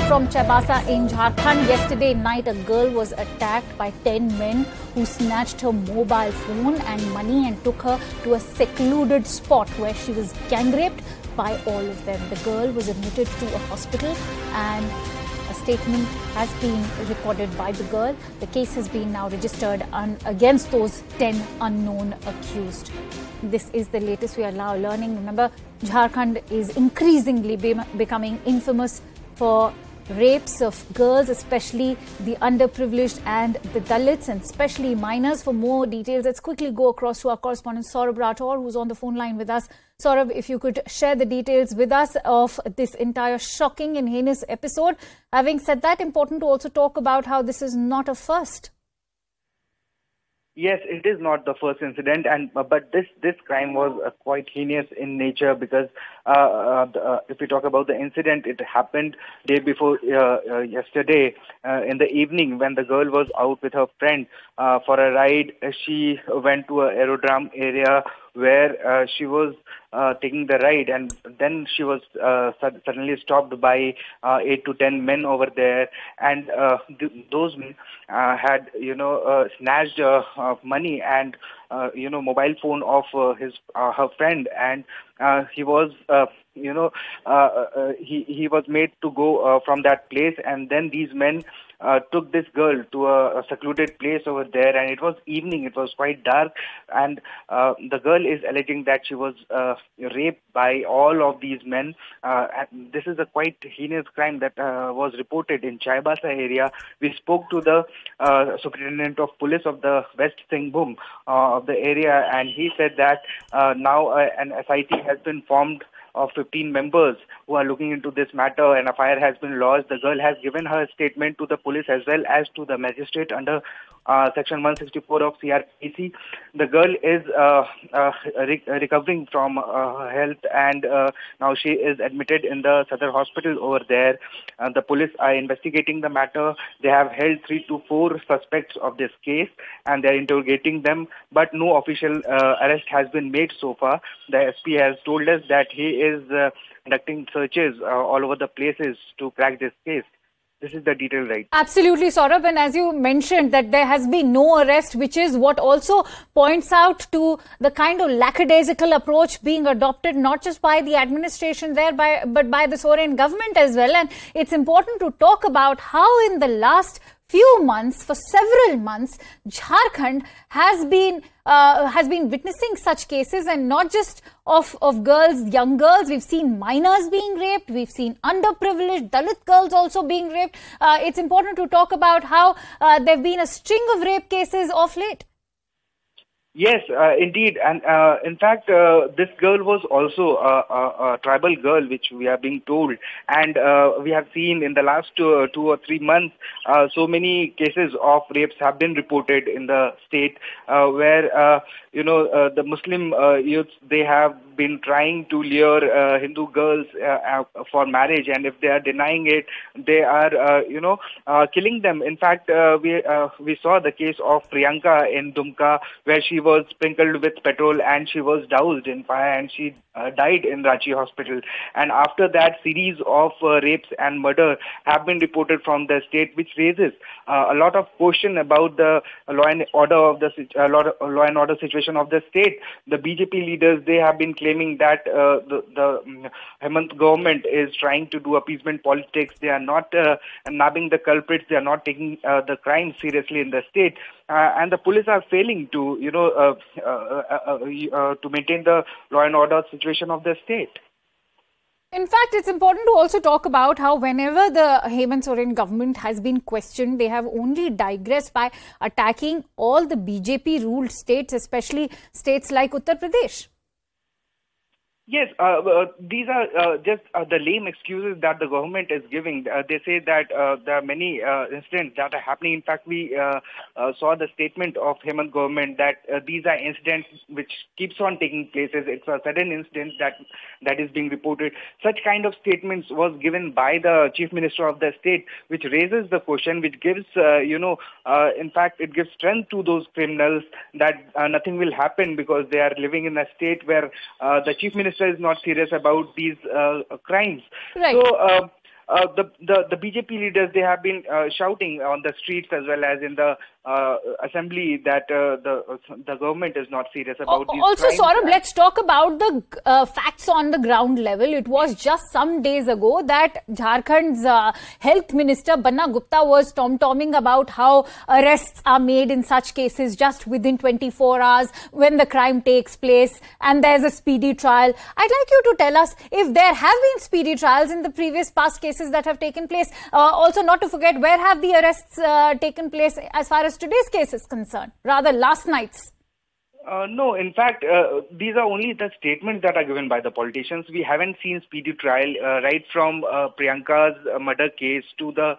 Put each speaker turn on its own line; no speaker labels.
from Chaibasa in Jharkhand. Yesterday night, a girl was attacked by 10 men who snatched her mobile phone and money and took her to a secluded spot where she was gang raped by all of them. The girl was admitted to a hospital and a statement has been recorded by the girl. The case has been now registered against those 10 unknown accused. This is the latest we are now learning. Remember, Jharkhand is increasingly becoming infamous for rapes of girls, especially the underprivileged and the Dalits, and especially minors. For more details, let's quickly go across to our correspondent Saurabh Rathore, who's on the phone line with us. Saurabh, if you could share the details with us of this entire shocking and heinous episode. Having said that, important to also talk about how this is not a first.
Yes, it is not the first incident, but this crime was quite heinous in nature because if we talk about the incident, it happened day before yesterday in the evening when the girl was out with her friend for a ride. She went to an aerodrome area where she was taking the ride, and then she was suddenly stopped by 8 to 10 men over there, and those men had snatched money and mobile phone of her friend, and he was he was made to go from that place, and then these men took this girl to a secluded place over there, and it was evening, it was quite dark, and the girl is alleging that she was raped by all of these men. And this is a quite heinous crime that was reported in Chaibasa area. We spoke to the superintendent of police of the West Singhbhum of the area, and he said that now an SIT has been formed of 15 members who are looking into this matter, and a FIR has been lodged. The girl has given her statement to the police as well as to the magistrate under Section 164 of CRPC. The girl is recovering from health, and now she is admitted in the Sadar hospital over there. The police are investigating the matter. They have held 3 to 4 suspects of this case, and they are interrogating them, but no official arrest has been made so far. The SP has told us that he is conducting searches all over the places to crack this case. This is the detail, right?
Absolutely, Saurabh. And as you mentioned that there has been no arrest, which is what also points out to the kind of lackadaisical approach being adopted, not just by the administration there, but by the Sorean government as well. And it's important to talk about how in the last few months, for several months, Jharkhand has been witnessing such cases, and not just of girls, young girls. We've seen minors being raped. We've seen underprivileged Dalit girls also being raped. It's important to talk about how there have been a string of rape cases of late.
Yes, indeed. And in fact, this girl was also a tribal girl, which we are being told. And we have seen in the last 2 or 3 months, so many cases of rapes have been reported in the state where, the Muslim youths, they have been trying to lure Hindu girls for marriage. And if they are denying it, they are, killing them. In fact, we saw the case of Priyanka in Dumka, where she was sprinkled with petrol and she was doused in fire, and she died in Ranchi hospital. And after that, series of rapes and murder have been reported from the state, which raises a lot of question about the law and order situation of the state. The BJP leaders, they have been claiming that the Hemant government is trying to do appeasement politics. They are not nabbing the culprits. They are not taking the crime seriously in the state. And the police are failing to, to maintain the law and order situation of the state.
In fact, it's important to also talk about how whenever the Hemant Soren government has been questioned, they have only digressed by attacking all the BJP-ruled states, especially states like Uttar Pradesh.
Yes, these are just the lame excuses that the government is giving. They say that there are many incidents that are happening. In fact, we saw the statement of Hemant government that these are incidents which keeps on taking places. It's a sudden incident that is being reported. Such kind of statements was given by the chief minister of the state, which raises the question, which gives, in fact, it gives strength to those criminals that nothing will happen because they are living in a state where the chief minister is not serious about these crimes.
Right.
So the BJP leaders, they have been shouting on the streets as well as in the assembly that the government is not serious about these
also,
crimes.
Saurabh, let's talk about the facts on the ground level. It was just some days ago that Jharkhand's health minister Banna Gupta was tom-tomming about how arrests are made in such cases just within 24 hours when the crime takes place and there's a speedy trial. I'd like you to tell us if there have been speedy trials in the previous past cases that have taken place. Also, not to forget, where have the arrests taken place as far as today's case is concerned, rather last night's?
No, in fact, these are only the statements that are given by the politicians. We haven't seen speedy trial right from Priyanka's murder case to the